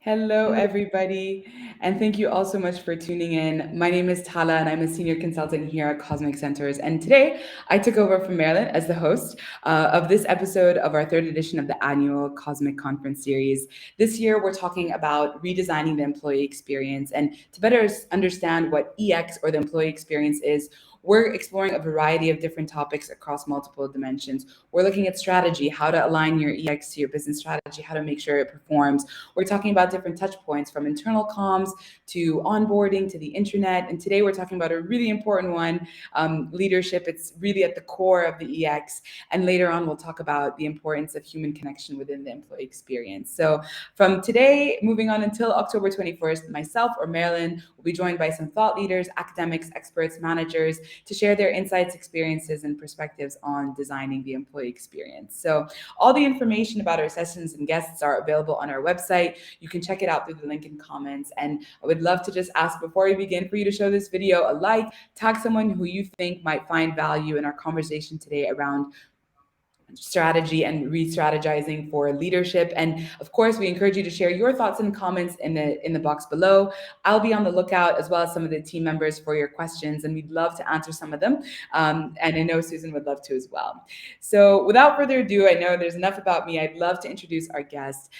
Hello, everybody, and thank you all so much for tuning in. My name is Tala, and I'm a senior consultant here at Cosmic Centaurs. And today, I took over from Marilyn as the host of this episode of our third edition of the annual Cosmic Conference series. This year, we're talking about redesigning the employee experience. And to better understand what EX or the employee experience is, we're exploring a variety of different topics across multiple dimensions. We're looking at strategy, how to align your EX to your business strategy, how to make sure it performs. We're talking about different touch points from internal comms to onboarding to the internet. And today we're talking about a really important one, leadership. It's really at the core of the EX. And later on, we'll talk about the importance of human connection within the employee experience. So from today, moving on until October 21st, myself or Marilyn will be joined by some thought leaders, academics, experts, managers to share their insights, experiences, and perspectives on designing the employee experience. So all the information about our sessions and guests are available on our website. You can check it out through the link in comments. And I would love to just ask before we begin for you to show this video a like, tag someone who you think might find value in our conversation today around strategy and re-strategizing for leadership. And of course, we encourage you to share your thoughts and comments in the box below. I'll be on the lookout, as well as some of the team members, for your questions, and we'd love to answer some of them. And I know Susan would love to as well. So without further ado, I know there's enough about me. I'd love to introduce our guest.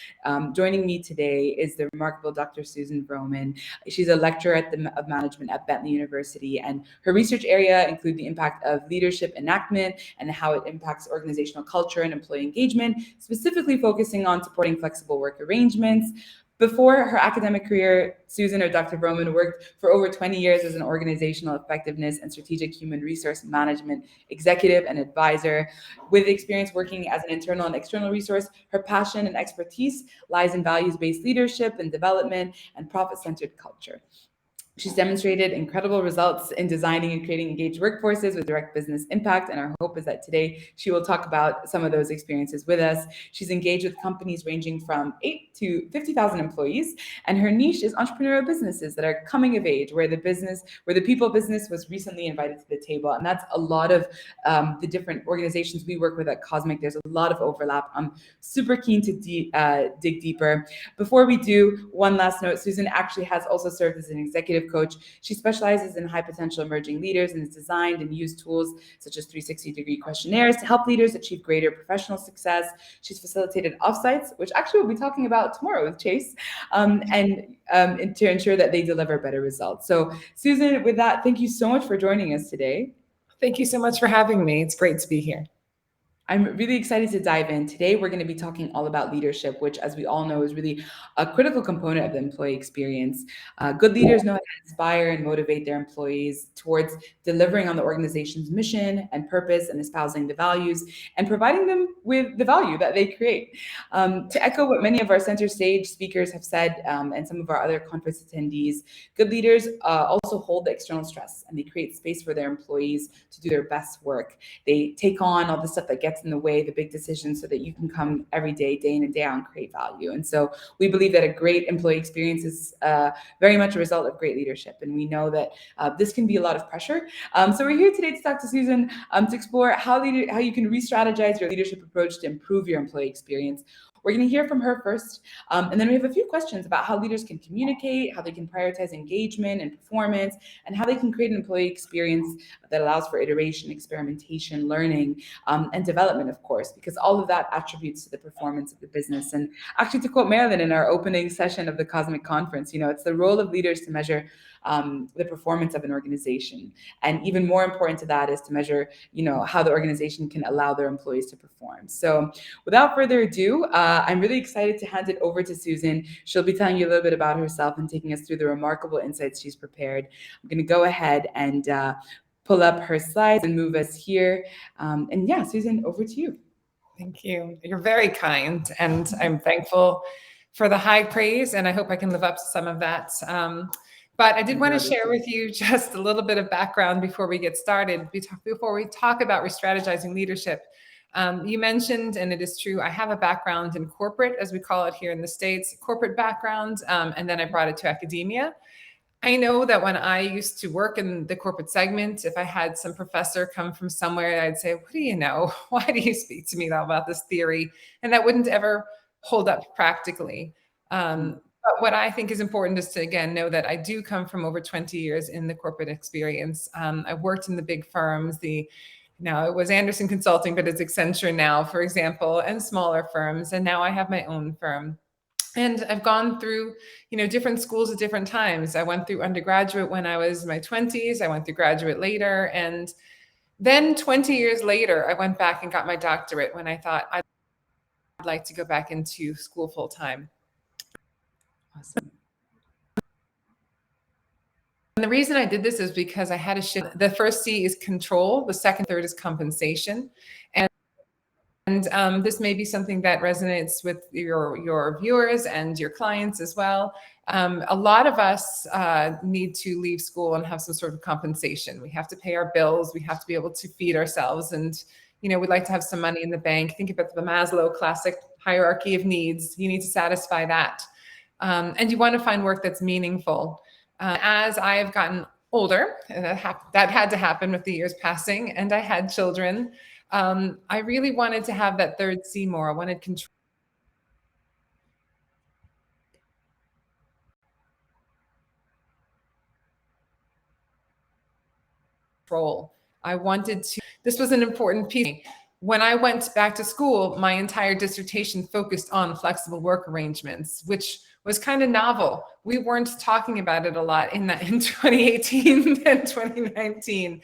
Joining me today is the remarkable Dr. Susan Vroman. She's a lecturer of management at Bentley University, and her research area include the impact of leadership enactment and how it impacts organizational culture and employee engagement, specifically focusing on supporting flexible work arrangements. Before her academic career, Susan or Dr. Vroman worked for over 20 years as an organizational effectiveness and strategic human resource management executive and advisor. With experience working as an internal and external resource, her passion and expertise lies in values-based leadership and development and profit-centered culture. She's demonstrated incredible results in designing and creating engaged workforces with direct business impact, and our hope is that today she will talk about some of those experiences with us. She's engaged with companies ranging from 8 to 50,000 employees, and her niche is entrepreneurial businesses that are coming of age, where the people business was recently invited to the table. And that's a lot of the different organizations we work with at Cosmic. There's a lot of overlap. I'm super keen to dig deeper. Before we do, one last note: Susan actually has also served as an executive coach. She specializes in high potential emerging leaders and has designed and used tools such as 360-degree questionnaires to help leaders achieve greater professional success. She's facilitated offsites, which actually we'll be talking about tomorrow with Chase, and to ensure that they deliver better results. So Susan, with that, thank you so much for joining us today. Thank you so much for having me. It's great to be here. I'm really excited to dive in. Today, we're going to be talking all about leadership, which, as we all know, is really a critical component of the employee experience. Good leaders know how to inspire and motivate their employees towards delivering on the organization's mission and purpose and espousing the values and providing them with the value that they create. To echo what many of our center stage speakers have said, and some of our other conference attendees, good leaders also hold the external stress, and they create space for their employees to do their best work. They take on all the stuff that gets in the way, the big decisions, so that you can come every day, day in and day out, and create value. And so we believe that a great employee experience is very much a result of great leadership. And we know that this can be a lot of pressure. So we're here today to talk to Susan to explore how you can re-strategize your leadership approach to improve your employee experience. We're going to hear from her first, and then we have a few questions about how leaders can communicate, how they can prioritize engagement and performance, and how they can create an employee experience that allows for iteration, experimentation, learning, and development, of course, because all of that attributes to the performance of the business. And actually, to quote Marilyn in our opening session of the Cosmic Conference, it's the role of leaders to measure the performance of an organization. And even more important to that is to measure, how the organization can allow their employees to perform. So without further ado, I'm really excited to hand it over to Susan. She'll be telling you a little bit about herself and taking us through the remarkable insights she's prepared. I'm going to go ahead and pull up her slides and move us here. And yeah, Susan, over to you. Thank you. You're very kind, and I'm thankful for the high praise, and I hope I can live up to some of that. But I did want to share with you just a little bit of background before we get started, before we talk about re-strategizing leadership. You mentioned, and it is true, I have a background in corporate, as we call it here in the States, corporate background, and then I brought it to academia. I know that when I used to work in the corporate segment, if I had some professor come from somewhere, I'd say, what do you know? Why do you speak to me about this theory? And that wouldn't ever hold up practically. But But what I think is important is to, again, know that I do come from over 20 years in the corporate experience. I worked in the big firms, now it was Anderson Consulting, but it's Accenture now, for example, and smaller firms. And now I have my own firm. And I've gone through, different schools at different times. I went through undergraduate when I was in my 20s. I went through graduate later. And then 20 years later, I went back and got my doctorate when I thought I'd like to go back into school full time. Awesome. And the reason I did this is because I had a shift. The first C is control. The second, third is compensation. And this may be something that resonates with your viewers and your clients as well. A lot of us need to leave school and have some sort of compensation. We have to pay our bills. We have to be able to feed ourselves. And, we'd like to have some money in the bank. Think about the Maslow classic hierarchy of needs. You need to satisfy that. And you want to find work that's meaningful. As I have gotten older, and that had to happen with the years passing, and I had children, I really wanted to have that third C more. I wanted control. I wanted to, this was an important piece. When I went back to school, my entire dissertation focused on flexible work arrangements, which was kind of novel. We weren't talking about it a lot in 2018 and 2019.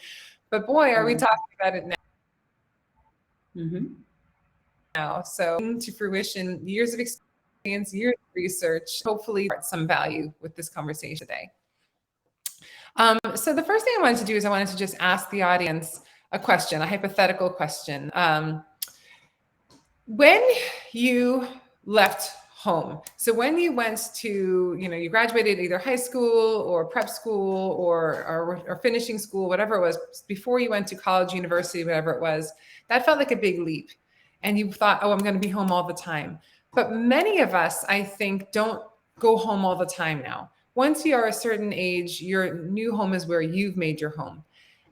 But boy, are we talking about it now. Now. So to fruition, years of experience, years of research, hopefully some value with this conversation today. So the first thing I wanted to do is I wanted to just ask the audience a question, a hypothetical question. When you left home, so when you went to, you graduated either high school or prep school or finishing school, whatever it was, before you went to college, university, whatever it was, that felt like a big leap. And you thought, oh, I'm going to be home all the time. But many of us, I think, don't go home all the time now. Once you are a certain age, your new home is where you've made your home.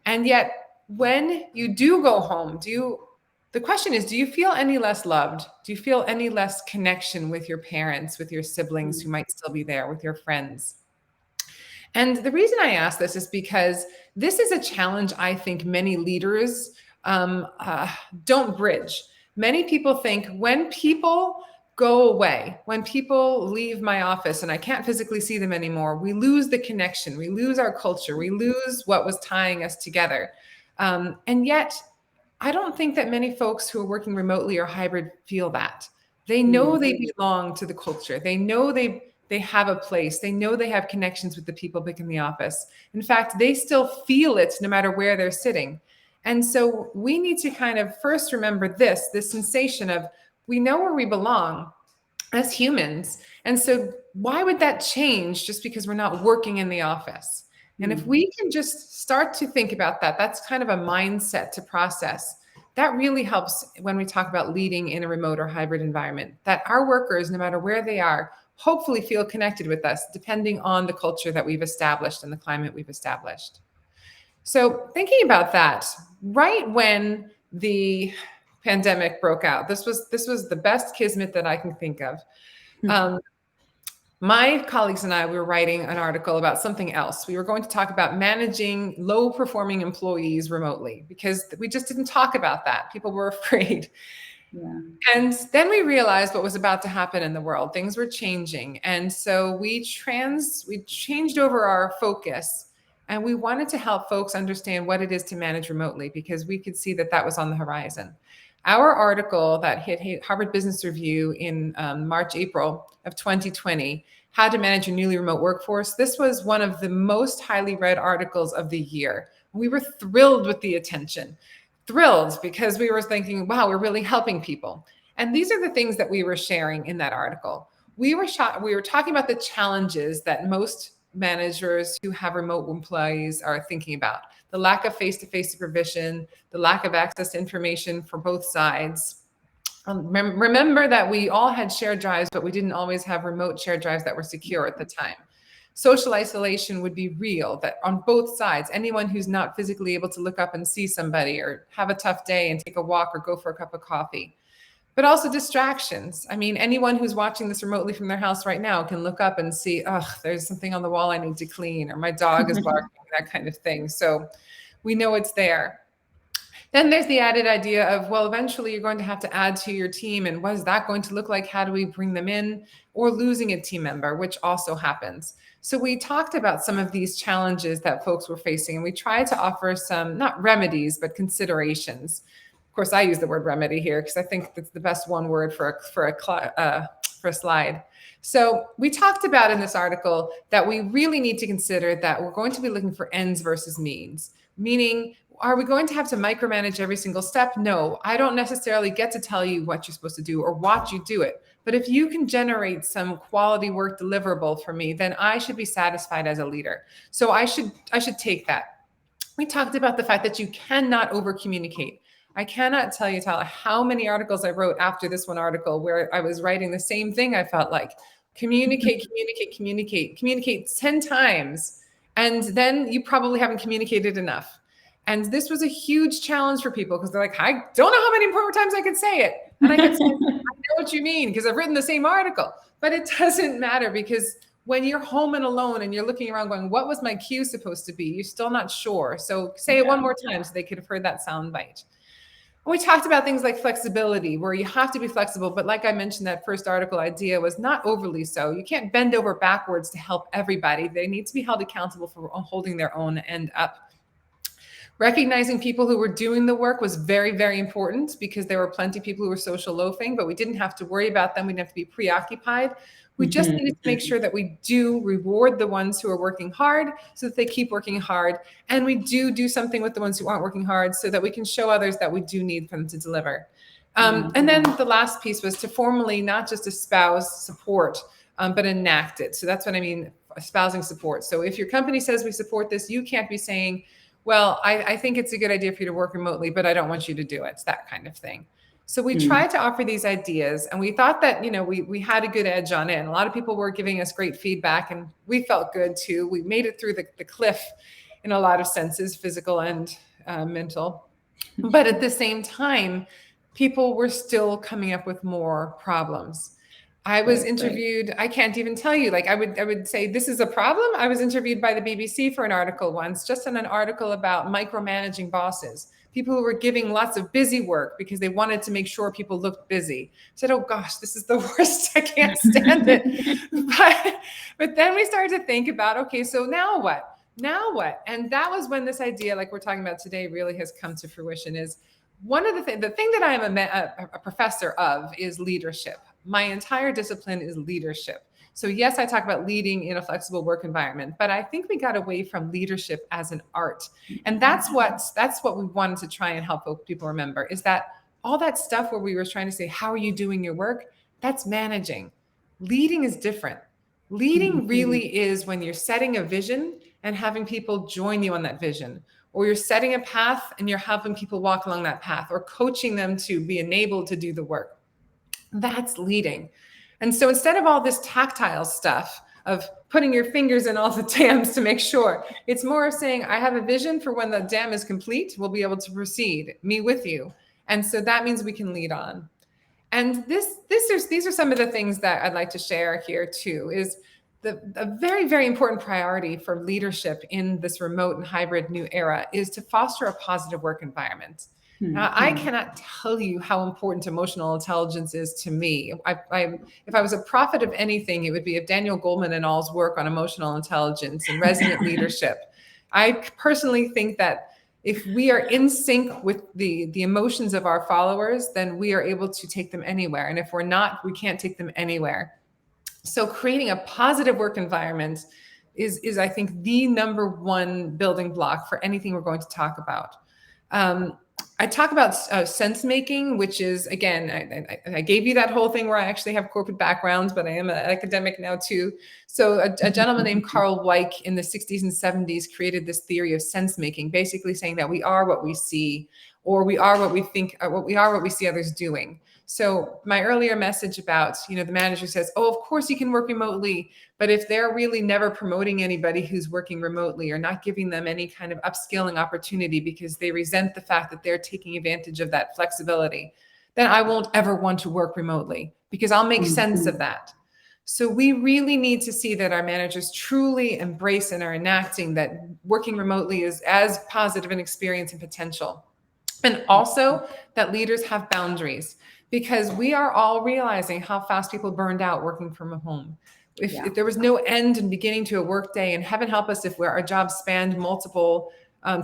And yet, when you do go home, the question is, do you feel any less loved? Do you feel any less connection with your parents, with your siblings who might still be there, with your friends? And the reason I ask this is because this is a challenge I think many leaders don't bridge. Many people think when people go away, when people leave my office and I can't physically see them anymore, we lose the connection, we lose our culture, we lose what was tying us together. And yet, I don't think that many folks who are working remotely or hybrid feel that. They know they belong to the culture. They know they have a place. They know they have connections with the people back in the office. In fact, they still feel it no matter where they're sitting. And so we need to kind of first remember this sensation of we know where we belong as humans. And so why would that change just because we're not working in the office? And if we can just start to think about that, that's kind of a mindset to process. That really helps when we talk about leading in a remote or hybrid environment, that our workers, no matter where they are, hopefully feel connected with us, depending on the culture that we've established and the climate we've established. So thinking about that, right when the pandemic broke out, this was the best kismet that I can think of. My colleagues and I were writing an article about something else. We were going to talk about managing low-performing employees remotely because we just didn't talk about that. People were afraid. Yeah. And then we realized what was about to happen in the world. Things were changing. And so we changed over our focus, and we wanted to help folks understand what it is to manage remotely because we could see that that was on the horizon. Our article that hit Harvard Business Review in March, April of 2020, How to Manage Your Newly Remote Workforce. This was one of the most highly read articles of the year. We were thrilled with the attention, thrilled because we were thinking, wow, we're really helping people. And these are the things that we were sharing in that article. We were talking about the challenges that most managers who have remote employees are thinking about. The lack of face-to-face supervision, the lack of access to information for both sides. Remember that we all had shared drives, but we didn't always have remote shared drives that were secure at the time. Social isolation would be real, that on both sides, anyone who's not physically able to look up and see somebody or have a tough day and take a walk or go for a cup of coffee. but also distractions. I mean, anyone who's watching this remotely from their house right now can look up and see, oh, there's something on the wall I need to clean, or my dog is barking, that kind of thing. So we know it's there. Then there's the added idea of, well, eventually you're going to have to add to your team. And what is that going to look like? How do we bring them in? Or losing a team member, which also happens. So we talked about some of these challenges that folks were facing, and we tried to offer some, not remedies, but considerations. Of course, I use the word remedy here because I think that's the best one word for a slide. So we talked about in this article that we really need to consider that we're going to be looking for ends versus means, meaning, are we going to have to micromanage every single step? No, I don't necessarily get to tell you what you're supposed to do or watch you do it. But if you can generate some quality work deliverable for me, then I should be satisfied as a leader. So I should take that. We talked about the fact that you cannot over communicate. I cannot tell you, Tyler, how many articles I wrote after this one article where I was writing the same thing. I felt like communicate 10 times. And then you probably haven't communicated enough. And this was a huge challenge for people because they're like, I don't know how many more times I could say it. And I could say, I know what you mean because I've written the same article. But it doesn't matter because when you're home and alone and you're looking around going, what was my cue supposed to be? You're still not sure. So say it one more time so they could have heard that sound bite. We talked about things like flexibility, where you have to be flexible. But like I mentioned, that first article idea was not overly so. You can't bend over backwards to help everybody. They need to be held accountable for holding their own end up. Recognizing people who were doing the work was very, very important because there were plenty of people who were social loafing, but we didn't have to worry about them. We didn't have to be preoccupied. We just needed to make sure that we do reward the ones who are working hard so that they keep working hard. And we do something with the ones who aren't working hard so that we can show others that we do need them to deliver. And then the last piece was to formally not just espouse support, but enact it. So that's what I mean, espousing support. So if your company says we support this, you can't be saying, well, I think it's a good idea for you to work remotely, but I don't want you to do it. It's that kind of thing. So we tried to offer these ideas, and we thought that, we had a good edge on it. And a lot of people were giving us great feedback, and we felt good too. We made it through the cliff in a lot of senses, physical and mental. But at the same time, people were still coming up with more problems. I was interviewed. I can't even tell you, like I would say, this is a problem. I was interviewed by the BBC for an article once, just in an article about micromanaging bosses, people who were giving lots of busy work because they wanted to make sure people looked busy. I said, oh gosh, this is the worst. I can't stand it. But then we started to think about, okay, so now what? Now what? And that was when this idea, like we're talking about today, really has come to fruition. Is one of the thing that I am a professor of is leadership. My entire discipline is leadership. So yes, I talk about leading in a flexible work environment, but I think we got away from leadership as an art. And that's what we wanted to try and help people remember, is that all that stuff where we were trying to say, how are you doing your work? That's managing. Leading is different. Leading really is when you're setting a vision and having people join you on that vision, or you're setting a path and you're helping people walk along that path, or coaching them to be enabled to do the work. That's leading. And so instead of all this tactile stuff of putting your fingers in all the dams to make sure, it's more of saying, I have a vision for when the dam is complete, we'll be able to proceed, me with you. And so that means we can lead on. And these are some of the things that I'd like to share here too, is a very, very important priority for leadership in this remote and hybrid new era is to foster a positive work environment. Now, I cannot tell you how important emotional intelligence is to me. If I was a prophet of anything, it would be of Daniel Goleman and all's work on emotional intelligence and resident leadership. I personally think that if we are in sync with the emotions of our followers, then we are able to take them anywhere. And if we're not, we can't take them anywhere. So creating a positive work environment is I think, the number one building block for anything we're going to talk about. I talk about sense making, which is, again, I gave you that whole thing where I actually have corporate backgrounds, but I am an academic now too. So a gentleman named Carl Weick in the 60s and 70s created this theory of sense making, basically saying that we are what we see, or we are what we think, or we are what we see others doing. So my earlier message about, the manager says, oh, of course you can work remotely, but if they're really never promoting anybody who's working remotely or not giving them any kind of upskilling opportunity because they resent the fact that they're taking advantage of that flexibility, then I won't ever want to work remotely because I'll make sense of that. So we really need to see that our managers truly embrace and are enacting that working remotely is as positive an experience and potential. And also that leaders have boundaries, because we are all realizing how fast people burned out working from home. If there was no end and beginning to a workday, and heaven help us if our jobs spanned multiple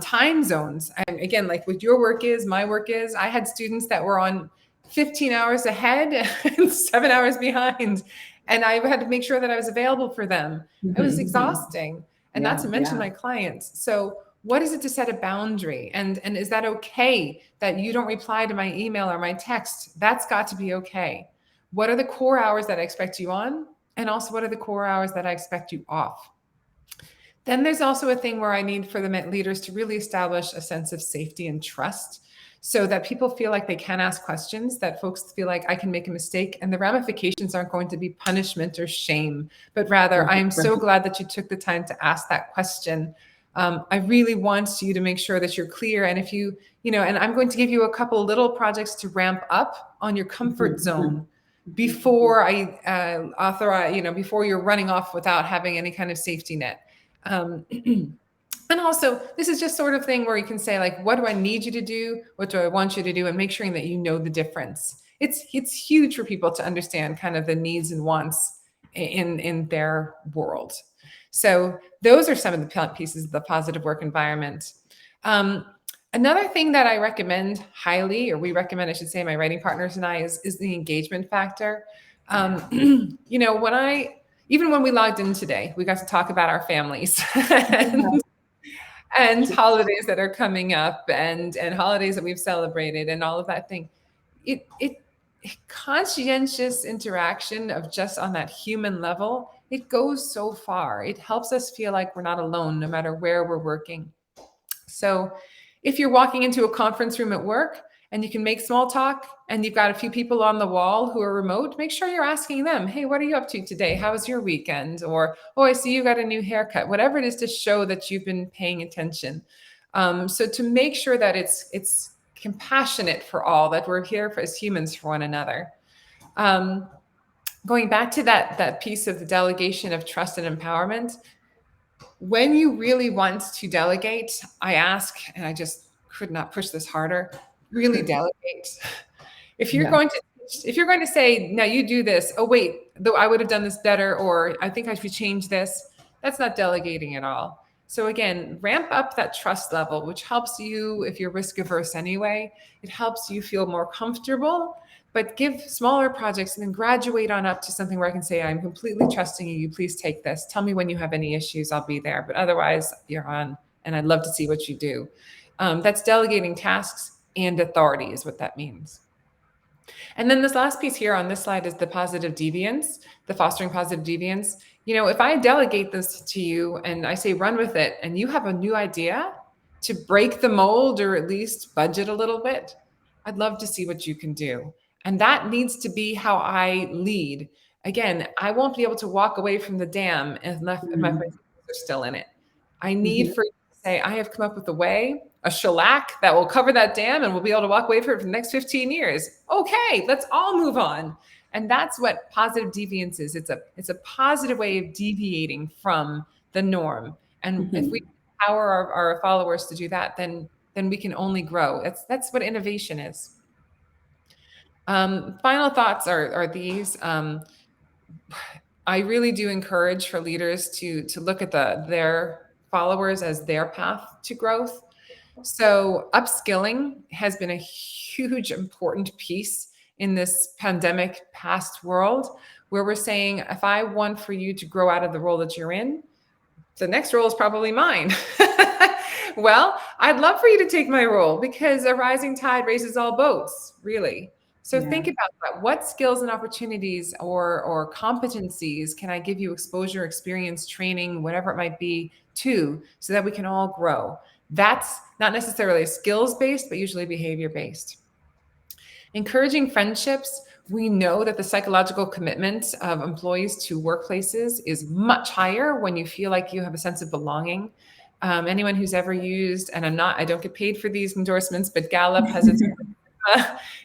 time zones. And again, like what your work is, my work is, I had students that were on 15 hours ahead and 7 hours behind. And I had to make sure that I was available for them. It was exhausting. And not to mention my clients. So what is it to set a boundary? And is that okay that you don't reply to my email or my text? That's got to be okay. What are the core hours that I expect you on? And also, what are the core hours that I expect you off? Then there's also a thing where I need for the leaders to really establish a sense of safety and trust, so that people feel like they can ask questions, that folks feel like I can make a mistake, and the ramifications aren't going to be punishment or shame, but rather, I am so glad that you took the time to ask that question. I really want you to make sure that you're clear. And if you know, and I'm going to give you a couple little projects to ramp up on your comfort zone before I authorize, before you're running off without having any kind of safety net. And also, this is just sort of thing where you can say, like, what do I need you to do? What do I want you to do? And make sure that you know the difference. It's huge for people to understand kind of the needs and wants in their world. So those are some of the pieces of the positive work environment. Another thing that I recommend highly, or we recommend, I should say, my writing partners and I, is the engagement factor. Even when we logged in today, we got to talk about our families and holidays that are coming up, and holidays that we've celebrated, and all of that thing. It conscientious interaction of just on that human level, it goes so far. It helps us feel like we're not alone, no matter where we're working. So if you're walking into a conference room at work and you can make small talk and you've got a few people on the wall who are remote, make sure you're asking them, hey, what are you up to today? How was your weekend? Or, oh, I see you got a new haircut, whatever it is, to show that you've been paying attention. So to make sure that it's compassionate for all, that we're here as humans for one another. Going back to that piece of the delegation of trust and empowerment, when you really want to delegate, I ask, and I just could not push this harder, really delegate. If you're going to say, now you do this, oh wait, though I would have done this better, or I think I should change this, that's not delegating at all. So again, ramp up that trust level, which helps you, if you're risk averse anyway, it helps you feel more comfortable, but give smaller projects and then graduate on up to something where I can say, I'm completely trusting you. You please take this. Tell me when you have any issues, I'll be there. But otherwise, you're on, and I'd love to see what you do. That's delegating tasks and authority is what that means. And then this last piece here on this slide is the positive deviance, the fostering positive deviance. If I delegate this to you and I say, run with it, and you have a new idea to break the mold or at least budget a little bit, I'd love to see what you can do. And that needs to be how I lead. Again, I won't be able to walk away from the dam unless my friends are still in it. I need for you to say, I have come up with a way, a shellac that will cover that dam, and we'll be able to walk away from it for the next 15 years. Okay, let's all move on. And that's what positive deviance is. It's a positive way of deviating from the norm. And if we empower our followers to do that, then we can only grow. That's what innovation is. Final thoughts are these. I really do encourage for leaders to look at their followers as their path to growth. So upskilling has been a huge, important piece in this pandemic past world, where we're saying, if I want for you to grow out of the role that you're in, the next role is probably mine. Well, I'd love for you to take my role, because a rising tide raises all boats, really. So think about that. What skills and opportunities or competencies can I give you exposure, experience, training, whatever it might be, to, so that we can all grow? That's not necessarily skills-based, but usually behavior-based. Encouraging friendships. We know that the psychological commitment of employees to workplaces is much higher when you feel like you have a sense of belonging. Anyone who's ever used, and I don't get paid for these endorsements, but Gallup has its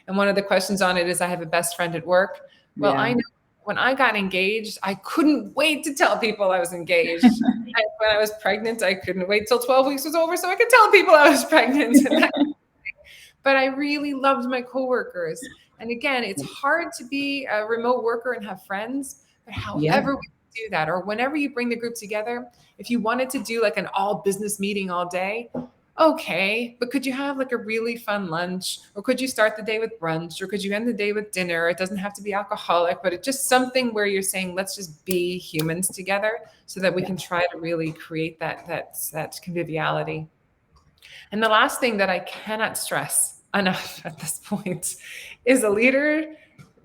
And one of the questions on it is, I have a best friend at work. Well, I Yeah. know when I got engaged, I couldn't wait to tell people I was engaged. And when I was pregnant, I couldn't wait till 12 weeks was over so I could tell people I was pregnant. But I really loved my coworkers. And again, it's hard to be a remote worker and have friends, but Yeah. however we do that, or whenever you bring the group together, if you wanted to do like an all business meeting all day, okay, but could you have like a really fun lunch, or could you start the day with brunch, or could you end the day with dinner? It doesn't have to be alcoholic, but it's just something where you're saying, let's just be humans together so that we Yeah. can try to really create that conviviality. And the last thing that I cannot stress enough at this point is a leader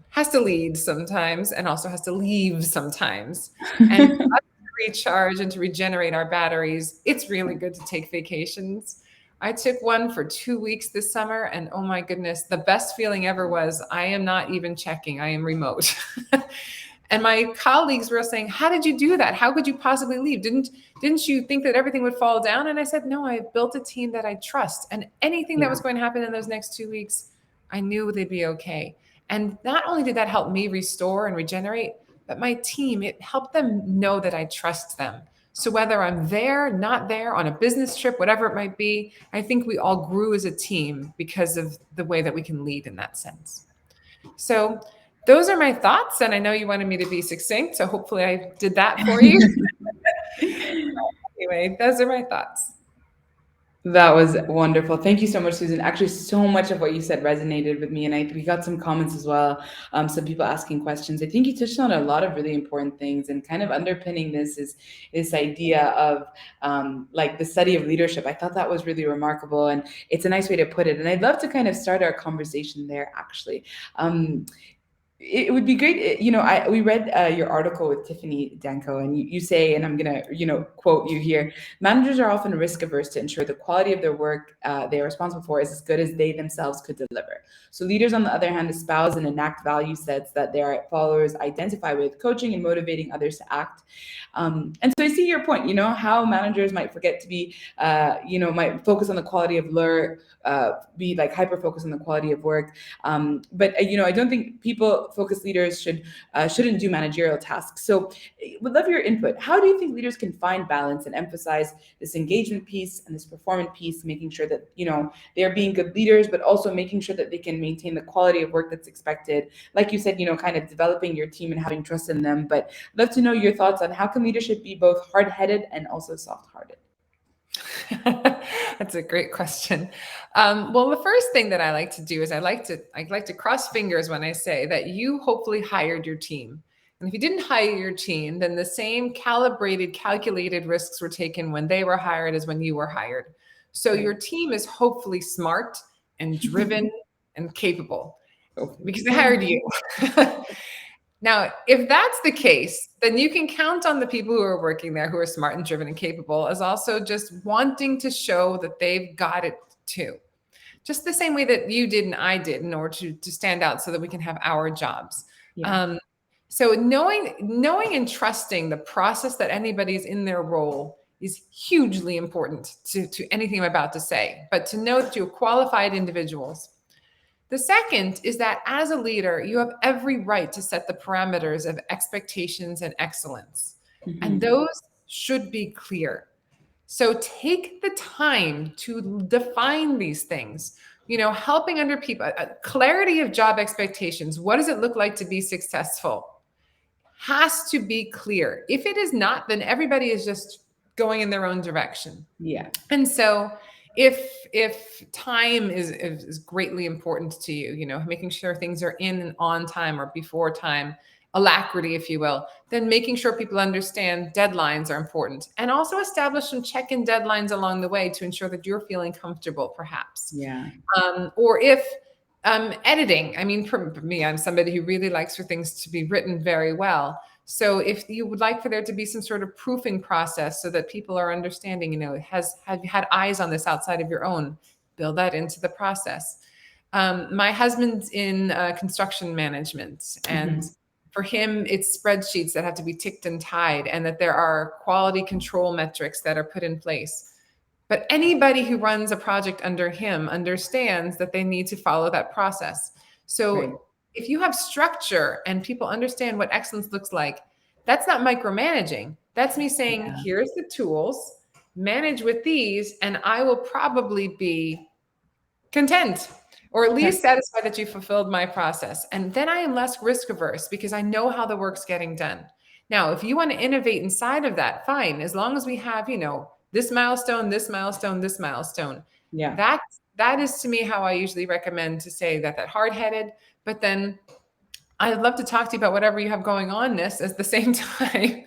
has to lead sometimes and also has to leave sometimes. And for us to recharge and to regenerate our batteries, it's really good to take vacations. I took one for 2 weeks this summer, and oh my goodness, the best feeling ever was I am not even checking, I am remote. And my colleagues were saying, "How did you do that? How could you possibly leave? Didn't you think that everything would fall down?" And I said, "No, I built a team that I trust. And anything that Yeah. was going to happen in those next 2 weeks, I knew they'd be okay." And not only did that help me restore and regenerate, but my team, it helped them know that I trust them. So whether I'm there, not there, on a business trip, whatever it might be, I think we all grew as a team because of the way that we can lead in that sense. So those are my thoughts. And I know you wanted me to be succinct. So hopefully I did that for you. Anyway, those are my thoughts. That was wonderful. Thank you so much, Susan. Actually, so much of what you said resonated with me, and we got some comments as well. Some people asking questions. I think you touched on a lot of really important things, and kind of underpinning this is this idea of like the study of leadership. I thought that was really remarkable, and it's a nice way to put it. And I'd love to kind of start our conversation there, actually. It would be great, we read your article with Tiffany Danko, and you say, and I'm gonna quote you here: managers are often risk averse to ensure the quality of their work they are responsible for is as good as they themselves could deliver. So leaders, on the other hand, espouse and enact value sets that their followers identify with, coaching and motivating others to act. And so I see your point, how managers might forget to be might focus on the quality of learn, be like hyper focused on the quality of work. But I don't think people focused leaders shouldn't do managerial tasks. So would love your input. How do you think leaders can find balance and emphasize this engagement piece and this performance piece, making sure that they're being good leaders, but also making sure that they can maintain the quality of work that's expected? Like you said, kind of developing your team and having trust in them. But I'd love to know your thoughts on how can leadership be both hard-headed and also soft-hearted? That's a great question. Well, the first thing that I like to do is I like to cross fingers when I say that you hopefully hired your team. And if you didn't hire your team, then the same calibrated, calculated risks were taken when they were hired as when you were hired. So your Right. team is hopefully smart and driven and capable because they Yeah. hired you. Now, if that's the case, then you can count on the people who are working there who are smart and driven and capable as also just wanting to show that they've got it too. Just the same way that you did and I did in order to stand out so that we can have our jobs. Yeah. Um, so knowing and trusting the process that anybody's in their role is hugely important to anything I'm about to say. But to know that you're qualified individuals. The second is that as a leader, you have every right to set the parameters of expectations and excellence. And Mhm. those should be clear. So take the time to define these things, helping under people, clarity of job expectations. What does it look like to be successful? Has to be clear. If it is not, then everybody is just going in their own direction. Yeah. And so if time is greatly important to you, making sure things are in and on time or before time, alacrity, if you will, then making sure people understand deadlines are important. And also establish some check-in deadlines along the way to ensure that you're feeling comfortable, perhaps. Yeah. Or if editing, I mean, for me, I'm somebody who really likes for things to be written very well. So if you would like for there to be some sort of proofing process so that people are understanding, have you had eyes on this outside of your own, build that into the process. My husband's in construction management, and Mhm. for him, it's spreadsheets that have to be ticked and tied, and that there are quality control metrics that are put in place. But anybody who runs a project under him understands that they need to follow that process. Right. So if you have structure and people understand what excellence looks like, that's not micromanaging. That's me saying, Yeah. here's the tools, manage with these, and I will probably be content, or at least satisfied that you fulfilled my process. And then I am less risk averse because I know how the work's getting done. Now, if you want to innovate inside of that, fine, as long as we have, this milestone, this milestone, this milestone. Yeah. That is to me how I usually recommend to say that hard-headed, but then I'd love to talk to you about whatever you have going on this at the same time.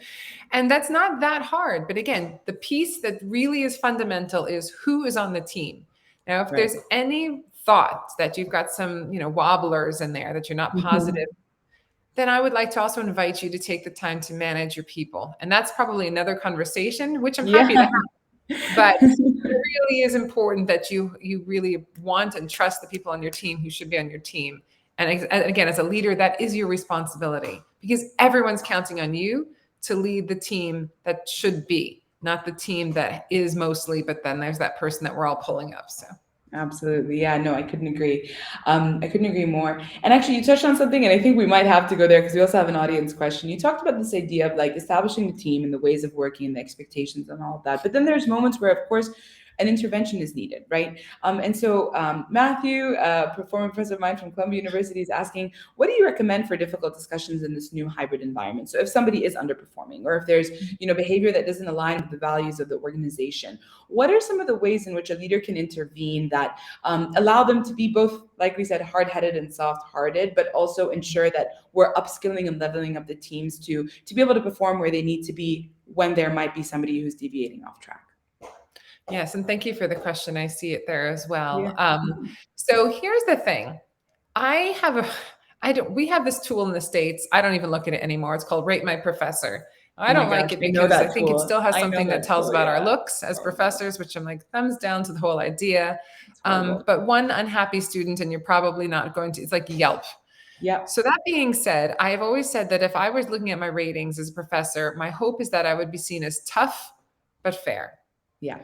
And that's not that hard. But again, the piece that really is fundamental is who is on the team. Now, if Right. there's any thought that you've got some, wobblers in there, that you're not positive, then I would like to also invite you to take the time to manage your people. And that's probably another conversation, which I'm happy to have. But it really is important that you really want and trust the people on your team who should be on your team. And again, as a leader, that is your responsibility, because everyone's counting on you to lead the team that should be, not the team that is mostly, but then there's that person that we're all pulling up. So. Absolutely. Yeah, no, I couldn't agree. I couldn't agree more. And actually, you touched on something, and I think we might have to go there because we also have an audience question. You talked about this idea of like establishing the team and the ways of working and the expectations and all of that. But then there's moments where, of course, an intervention is needed, right? And so Matthew, a former professor of mine from Columbia University, is asking, what do you recommend for difficult discussions in this new hybrid environment? So if somebody is underperforming, or if there's behavior that doesn't align with the values of the organization, what are some of the ways in which a leader can intervene that allow them to be both, like we said, hard-headed and soft-hearted, but also ensure that we're upskilling and leveling up the teams to be able to perform where they need to be when there might be somebody who's deviating off track? Yes, and thank you for the question. I see it there as well. Yeah. So here's the thing. We have this tool in the States. I don't even look at it anymore. It's called Rate My Professor. I don't like it because I think it still has something that tells about our looks as professors, which I'm like, thumbs down to the whole idea. But one unhappy student, and you're probably not going to, it's like Yelp. Yeah. So that being said, I have always said that if I was looking at my ratings as a professor, my hope is that I would be seen as tough, but fair. Yeah.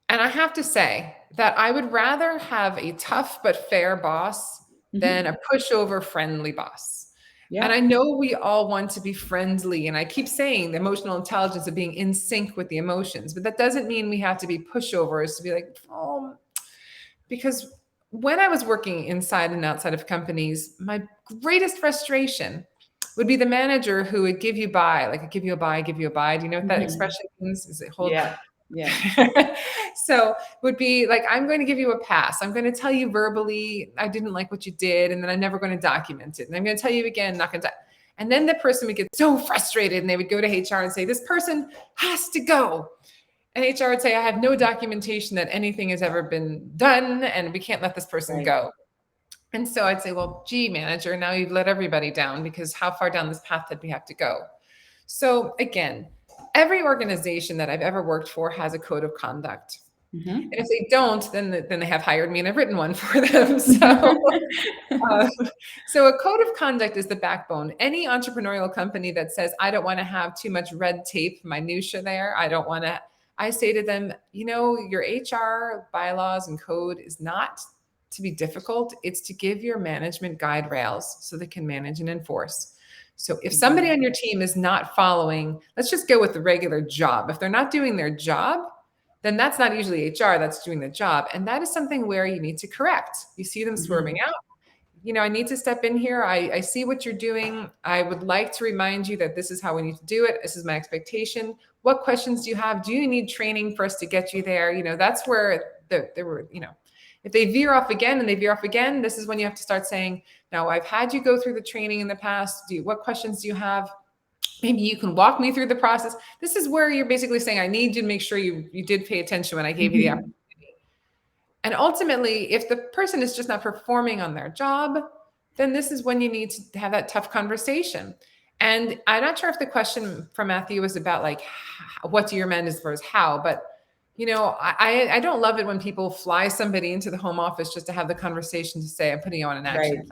And I have to say that I would rather have a tough but fair boss than a pushover friendly boss. Yeah. And I know we all want to be friendly. And I keep saying the emotional intelligence of being in sync with the emotions, but that doesn't mean we have to be pushovers to be like, because when I was working inside and outside of companies, my greatest frustration would be the manager who would give you by, like give you a buy, give you a buy. Do you know what that expression means? Is it hold? Yeah. So would be like, I'm going to give you a pass. I'm going to tell you verbally, I didn't like what you did. And then I'm never going to document it. And I'm going to tell you again, not going to. And then the person would get so frustrated and they would go to HR and say, this person has to go. And HR would say, I have no documentation that anything has ever been done and we can't let this person go. And so I'd say, well, gee, manager, now you've let everybody down, because how far down this path did we have to go? So again, every organization that I've ever worked for has a code of conduct. And if they don't, then they have hired me and I've written one for them. So, so a code of conduct is the backbone. Any entrepreneurial company that says, I don't want to have too much red tape, minutia there, I say to them, your HR bylaws and code is not to be difficult. It's to give your management guide rails so they can manage and enforce. So if somebody on your team is not following, let's just go with the regular job. If they're not doing their job, then that's not usually HR that's doing the job. And that is something where you need to correct. You see them swerving out. I need to step in here. I see what you're doing. I would like to remind you that this is how we need to do it. This is my expectation. What questions do you have? Do you need training for us to get you there? That's where there were, if they veer off again and they veer off again, this is when you have to start saying, now I've had you go through the training in the past. What questions do you have? Maybe you can walk me through the process. This is where you're basically saying, I need you to make sure you did pay attention when I gave you the opportunity. And ultimately, if the person is just not performing on their job, then this is when you need to have that tough conversation. And I'm not sure if the question from Matthew was about like, what do you recommend as far as how, but I don't love it when people fly somebody into the home office just to have the conversation to say, I'm putting you on an action plan.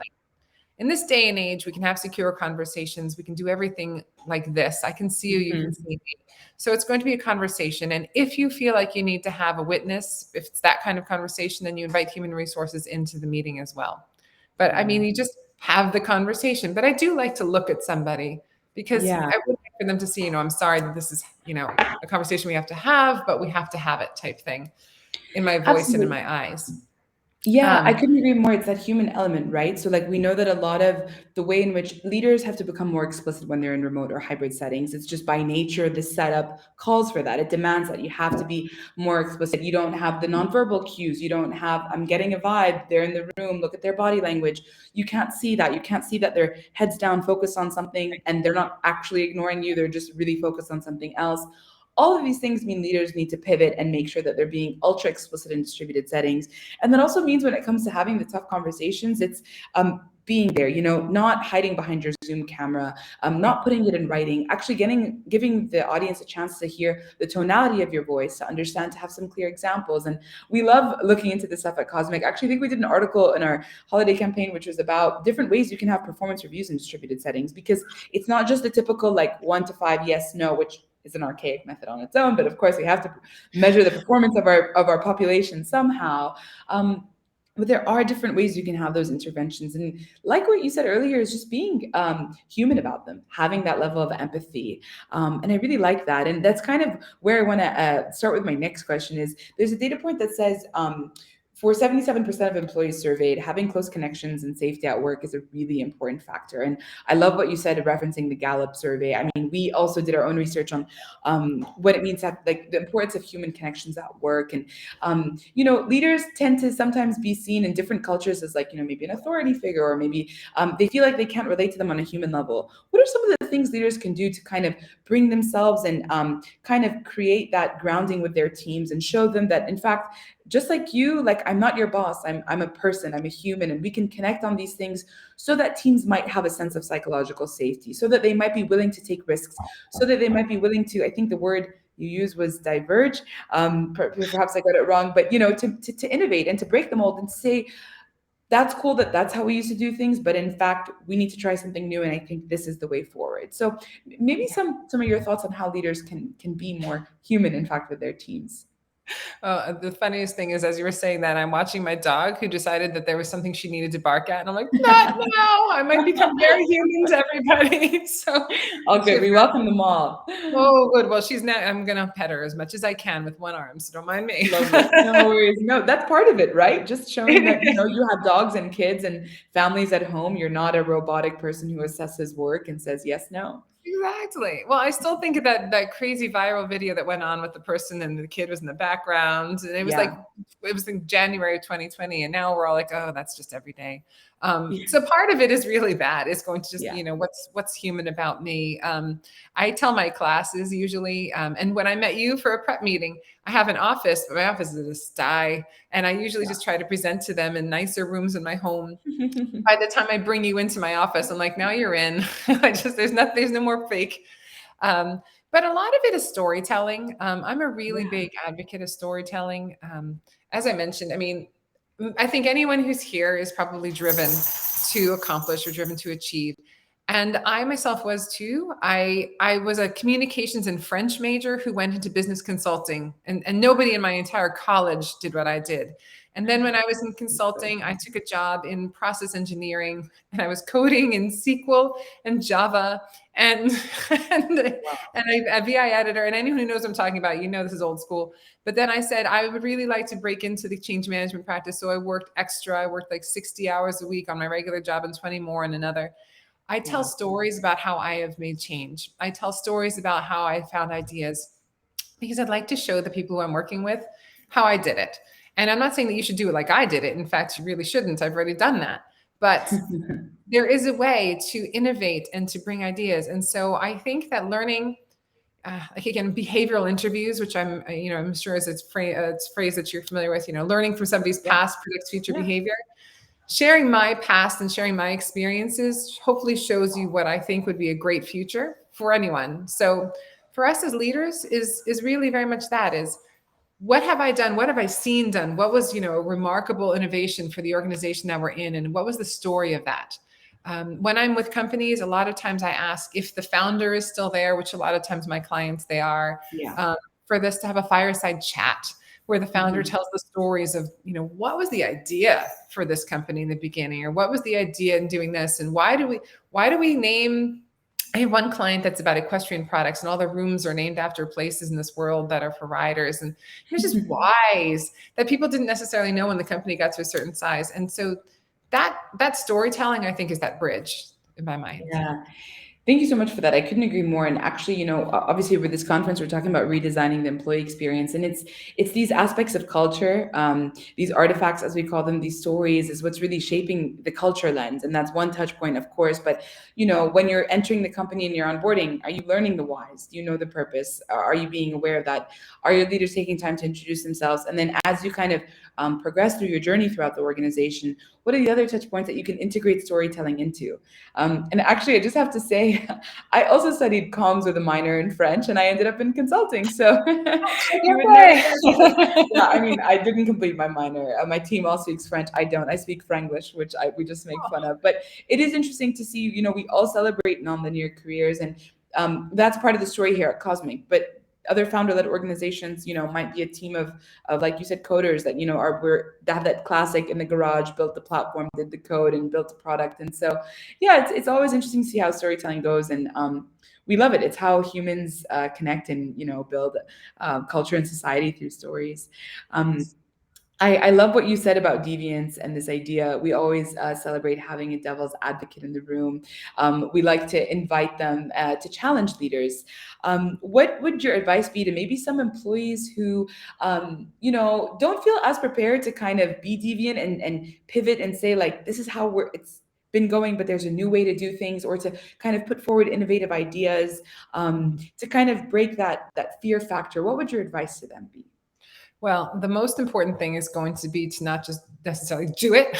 in this day and age, we can have secure conversations. We can do everything like this. I can see you, you can see me. So it's going to be a conversation. And if you feel like you need to have a witness, if it's that kind of conversation, then you invite human resources into the meeting as well. But I mean, you just have the conversation. But I do like to look at somebody because Yeah. I would like for them to see, I'm sorry that this is, a conversation we have to have, but we have to have it type thing in my voice and in Absolutely. my eyes. Yeah, I Um, couldn't agree more. It's that human element, right? So, like, we know that a lot of the way in which leaders have to become more explicit when they're in remote or hybrid settings, it's just by nature, the setup calls for that. It demands that you have to be more explicit. You don't have the nonverbal cues. You don't have, I'm getting a vibe. They're in the room. Look at their body language. You can't see that. You can't see that they're heads down, focused on something, and they're not actually ignoring you. They're just really focused on something else. All of these things mean leaders need to pivot and make sure that they're being ultra explicit in distributed settings. And that also means when it comes to having the tough conversations, it's being there, not hiding behind your Zoom camera, not putting it in writing, actually giving the audience a chance to hear the tonality of your voice, to understand, to have some clear examples. And we love looking into this stuff at Cosmic. Actually, I think we did an article in our holiday campaign, which was about different ways you can have performance reviews in distributed settings, because it's not just the typical like 1 to 5, yes, no, which is an archaic method on its own, but of course we have to measure the performance of our population somehow. But there are different ways you can have those interventions, and like what you said earlier, is just being human about them, having that level of empathy, and I really like that. And that's kind of where I want to start with my next question. Is there's a data point that says for 77% of employees surveyed, having close connections and safety at work is a really important factor. And I love what you said referencing the Gallup survey. I mean, we also did our own research on what it means to have, like, the importance of human connections at work. And, leaders tend to sometimes be seen in different cultures as, like, maybe an authority figure, or maybe they feel like they can't relate to them on a human level. What are some of the things leaders can do to kind of bring themselves and kind of create that grounding with their teams and show them that, in fact, just like you, like, I'm not your boss, I'm a person, I'm a human, and we can connect on these things, so that teams might have a sense of psychological safety, so that they might be willing to take risks, so that they might be willing to, I think the word you used was diverge, perhaps I got it wrong, but to innovate and to break the mold and say, that's cool that that's how we used to do things, but in fact we need to try something new, and I think this is the way forward. So maybe some of your thoughts on how leaders can be more human, in fact, with their teams. The funniest thing is, as you were saying that, I'm watching my dog who decided that there was something she needed to bark at. And I'm like, not now. I might become very human to everybody. So All she good. We welcome them all. oh, good. Well, she's now, I'm going to pet her as much as I can with one arm. So don't mind me. Lovely. No worries. No, that's part of it, right? Just showing that, you have dogs and kids and families at home. You're not a robotic person who assesses work and says yes, no. Exactly. Well, I still think of that crazy viral video that went on with the person and the kid was in the background. And Yeah. it was in January of 2020. And now we're all like, oh, that's just every day. So part of it is really that. It's going to just, Yeah. what's human about me. I tell my classes usually, and when I met you for a prep meeting, I have an office, but my office is a sty. And I usually just try to present to them in nicer rooms in my home. By the time I bring you into my office, I'm like, now you're in. There's no more fake. But a lot of it is storytelling. I'm a really Yeah. big advocate of storytelling. As I mentioned, I mean, I think anyone who's here is probably driven to accomplish or driven to achieve. And I myself was too. I was a communications and French major who went into business consulting, and nobody in my entire college did what I did. And then when I was in consulting, I took a job in process engineering, and I was coding in SQL and Java and and, Wow. and a VI editor. And anyone who knows what I'm talking about, this is old school. But then I said I would really like to break into the change management practice. So I worked extra. I worked like 60 hours a week on my regular job and 20 more in another. I tell Wow. stories about how I have made change. I tell stories about how I found ideas, because I'd like to show the people who I'm working with how I did it. And I'm not saying that you should do it like I did it. In fact, you really shouldn't. I've already done that. But there is a way to innovate and to bring ideas. And so I think that learning, like again, behavioral interviews, which I'm sure is it's phrase that you're familiar with, learning from somebody's Yeah. past predicts future Yeah. behavior. Sharing my past and sharing my experiences hopefully shows you what I think would be a great future for anyone. So for us as leaders is really very much that is, what have I done? What have I seen done? What was, a remarkable innovation for the organization that we're in? And what was the story of that? When I'm with companies, a lot of times I ask if the founder is still there, which a lot of times my clients, they are, Yeah. for this to have a fireside chat where the founder Mhm. tells the stories of, what was the idea for this company in the beginning, or what was the idea in doing this, and why do we name. I have one client that's about equestrian products, and all the rooms are named after places in this world that are for riders. And there's just whys that people didn't necessarily know when the company got to a certain size. And so that storytelling, I think, is that bridge in my mind. Yeah. Thank you so much for that. I couldn't agree more. And actually, obviously with this conference, we're talking about redesigning the employee experience, and it's these aspects of culture, these artifacts, as we call them, these stories, is what's really shaping the culture lens. And that's one touch point, of course. But when you're entering the company and you're onboarding, are you learning the whys? Do you know the purpose? Are you being aware of that? Are your leaders taking time to introduce themselves? And then as you kind of progress through your journey throughout the organization, what are the other touch points that you can integrate storytelling into? And actually, I just have to say, I also studied comms with a minor in French, and I ended up in consulting. So you would never guess. Yeah, I mean, I didn't complete my minor. My team all speaks French. I don't. I speak Franglish, which we just make fun of. But it is interesting to see. We all celebrate non-linear careers, and that's part of the story here at Cosmic. But other founder-led organizations, might be a team of like you said, coders that that have that classic in the garage, built the platform, did the code, and built the product. And so, yeah, it's always interesting to see how storytelling goes, and we love it. It's how humans connect and build culture and society through stories. Um, I love what you said about deviance and this idea. We always celebrate having a devil's advocate in the room. We like to invite them to challenge leaders. What would your advice be to maybe some employees who, don't feel as prepared to kind of be deviant and pivot and say, like, this is how it's been going, but there's a new way to do things, or to kind of put forward innovative ideas, to kind of break that fear factor? What would your advice to them be? Well, the most important thing is going to be to not just necessarily do it.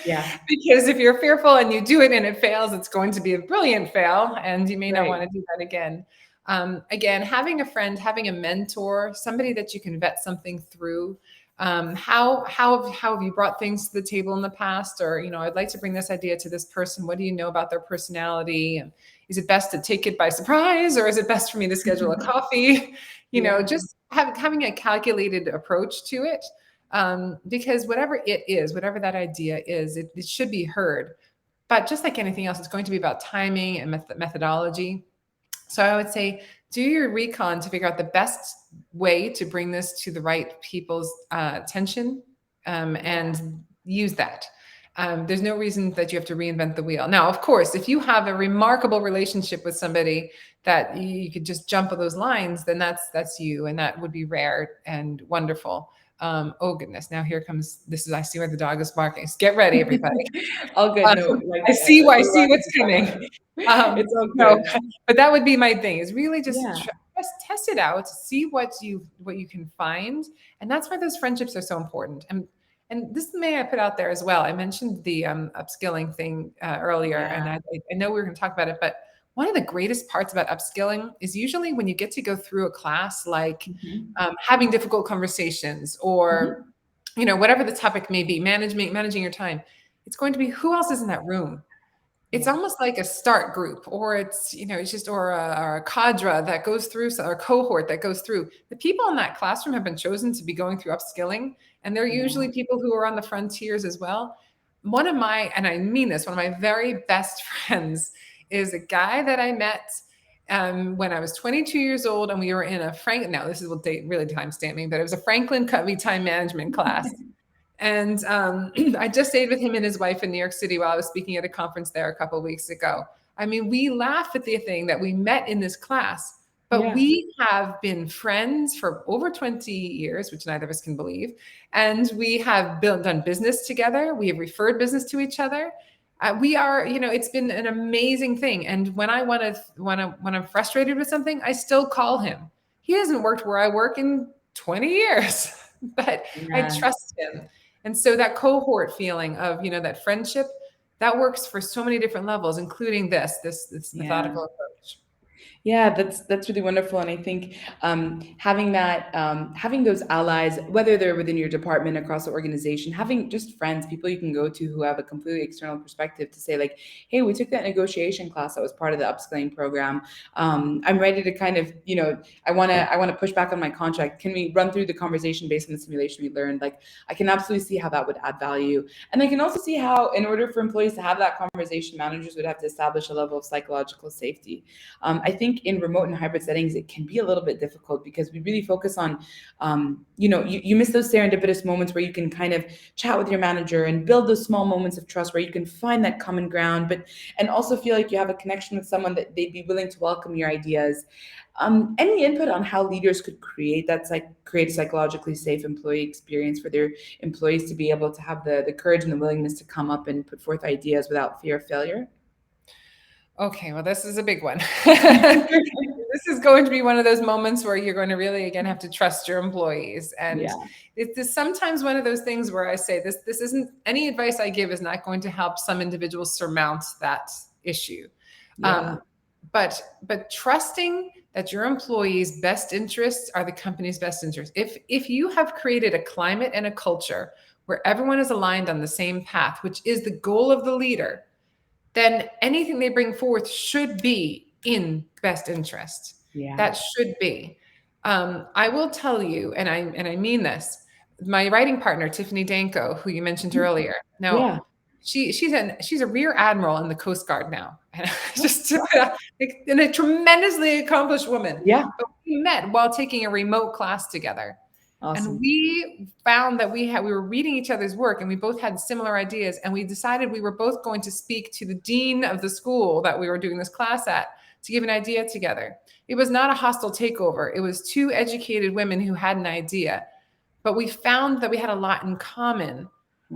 Yeah. Because if you're fearful and you do it and it fails, it's going to be a brilliant fail, and you may not want Right. to do that again. Again, having a friend, having a mentor, somebody that you can vet something through. How have you brought things to the table in the past? Or, I'd like to bring this idea to this person. What do you know about their personality? And is it best to take it by surprise, or is it best for me to schedule a coffee? Yeah. Just having a calculated approach to it. Because whatever it is, whatever that idea is, it should be heard. But just like anything else, it's going to be about timing and methodology. So I would say do your recon to figure out the best way to bring this to the right people's attention, and use that. There's no reason that you have to reinvent the wheel. Now, of course, if you have a remarkable relationship with somebody that you could just jump on those lines, then that's you, and that would be rare and wonderful. Oh goodness! Now here comes I see where the dog is barking. So get ready, everybody. All good. No, like I we're see rocking what's the coming. background. It's all No, good. but that would be my thing, is really Yeah. just test it out, see what you can find. And that's why those friendships are so important. And this may I put out there as well. I mentioned the upskilling thing earlier, and Yeah. I know we were going to talk about it, but one of the greatest parts about upskilling is usually when you get to go through a class, like Mhm. having difficult conversations, or Mhm. whatever the topic may be, managing your time. It's going to be who else is in that room. It's Yeah. almost like a start group, or it's just, or a cadre that goes through, or a cohort that goes through. The people in that classroom have been chosen to be going through upskilling, and they're Yeah. usually people who are on the frontiers as well. And I mean this, one of my very best friends is a guy that I met when I was 22 years old, and we were in a now this is what date really timestamp me, but it was a Franklin Covey time management class. And I just stayed with him and his wife in New York City while I was speaking at a conference there a couple of weeks ago. I mean, we laugh at the thing that we met in this class, but Yeah. we have been friends for over 20 years, which neither of us can believe. And we have done business together. We have referred business to each other. We are, it's been an amazing thing. And when when I'm frustrated with something, I still call him. He hasn't worked where I work in 20 years, but I Yeah. trust him. And so that cohort feeling of, that friendship, that works for so many different levels, including this Yeah. methodical approach. Yeah, that's really wonderful, and I think having that, having those allies, whether they're within your department, across the organization, having just friends, people you can go to who have a completely external perspective to say like, "Hey, we took that negotiation class that was part of the upskilling program. I'm ready to kind of, I want to push back on my contract. Can we run through the conversation based on the simulation we learned?" Like, I can absolutely see how that would add value, and I can also see how, in order for employees to have that conversation, managers would have to establish a level of psychological safety. I think in remote and hybrid settings, it can be a little bit difficult because we really focus on, you miss those serendipitous moments where you can kind of chat with your manager and build those small moments of trust where you can find that common ground, but and also feel like you have a connection with someone that they'd be willing to welcome your ideas. Any input on how leaders could create a psychologically safe employee experience for their employees to be able to have the courage and the willingness to come up and put forth ideas without fear of failure? Okay, well, this is a big one. This is going to be one of those moments where you're going to really again have to trust your employees, and Yeah, it's sometimes one of those things where I say this isn't, any advice I give is not going to help some individuals surmount that issue. yeah. um, but trusting that your employees' best interests are the company's best interests. If you have created a climate and a culture where everyone is aligned on the same path, which is the goal of the leader, then anything they bring forth should be in best interest. Yeah. That should be. I will tell you, and I mean this. My writing partner, Tiffany Danko, who you mentioned earlier. Now, Yeah. she's a rear admiral in the Coast Guard now, and Oh, just like, and a tremendously accomplished woman. yeah. But we met while taking a remote class together. And Awesome. we found that we were reading each other's work and we both had similar ideas. And we decided we were both going to speak to the dean of the school that we were doing this class at to give an idea together. It was not a hostile takeover. It was two educated women who had an idea. But we found that we had a lot in common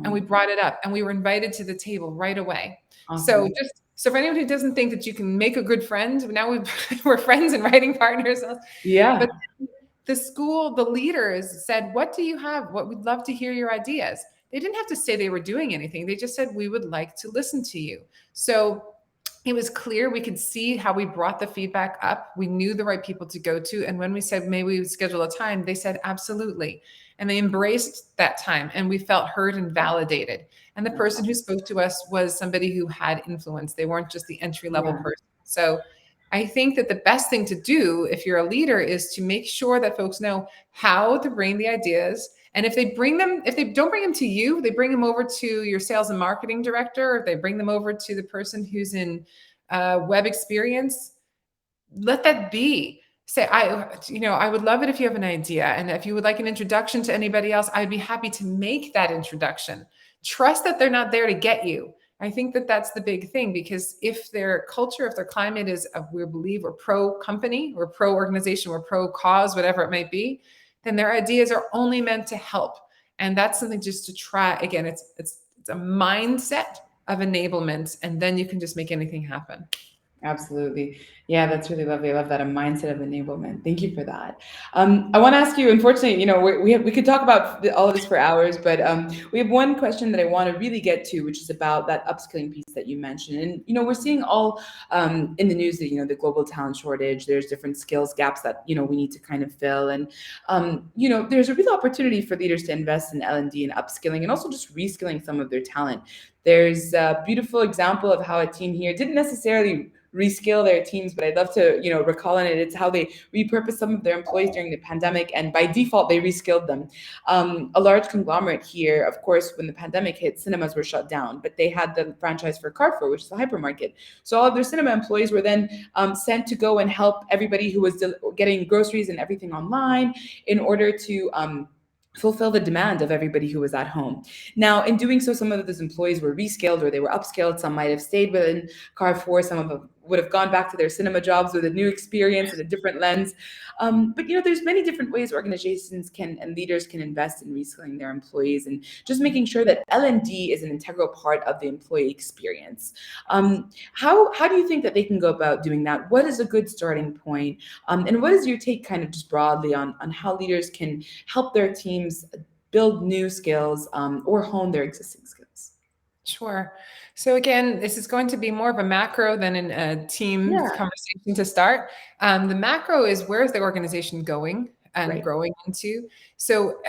and we Mm, brought it up and we were invited to the table right away. So awesome. just so for anyone who doesn't think that you can make a good friend, now we're friends and writing partners. But Yeah. the school, the leaders said, "What do you have? What we'd love to hear your ideas." They didn't have to say they were doing anything. They just said, "We would like to listen to you." So it was clear, we could see how we brought the feedback up. We knew the right people to go to. And when we said, "Maybe we would schedule a time," they said, "Absolutely." And they embraced that time and we felt heard and validated. And the person who spoke to us was somebody who had influence. They weren't just the entry level Yeah. person. So I think that the best thing to do if you're a leader is to make sure that folks know how to bring the ideas. And if they bring them, if they don't bring them to you, they bring them over to your sales and marketing director, or they bring them over to the person who's in web experience, let that be. Say, I would love it if you have an idea. And if you would like an introduction to anybody else, I'd be happy to make that introduction. Trust that they're not there to get you. I think that that's the big thing, because if their culture, if their climate is, we believe we're pro company, we're pro organization, we're pro cause, whatever it might be, then their ideas are only meant to help. And that's something just to try. Again, it's a mindset of enablement, and then you can just make anything happen. Absolutely. Yeah, that's really lovely. I love that, a mindset of enablement. Thank you for that. I want to ask you, unfortunately, we could talk about all of this for hours, but we have one question that I want to really get to, which is about that upskilling piece that you mentioned. And, we're seeing all in the news that, the global talent shortage, there's different skills gaps that, we need to kind of fill. And, there's a real opportunity for leaders to invest in L&D and upskilling and also just reskilling some of their talent. There's a beautiful example of how a team here didn't necessarily reskill their teams, but I'd love to, recall on it. It's how they repurposed some of their employees during the pandemic, and by default, they reskilled them. A large conglomerate here, of course, when the pandemic hit, cinemas were shut down, but they had the franchise for Carrefour, which is a hypermarket. So all of their cinema employees were then sent to go and help everybody who was getting groceries and everything online in order to fulfill the demand of everybody who was at home. Now, in doing so, some of those employees were rescaled or they were upskilled. Some might have stayed within Carrefour. Some of them would have gone back to their cinema jobs with a new experience and a different lens. But there's many different ways organizations can and leaders can invest in reskilling their employees and just making sure that L&D is an integral part of the employee experience. How do you think that they can go about doing that? What is a good starting point? And what is your take, kind of just broadly, on how leaders can help their teams build new skills or hone their existing skills? Sure. So again, this is going to be more of a macro than a team Yeah. conversation to start. The macro is, where's the organization going and Right. growing into? So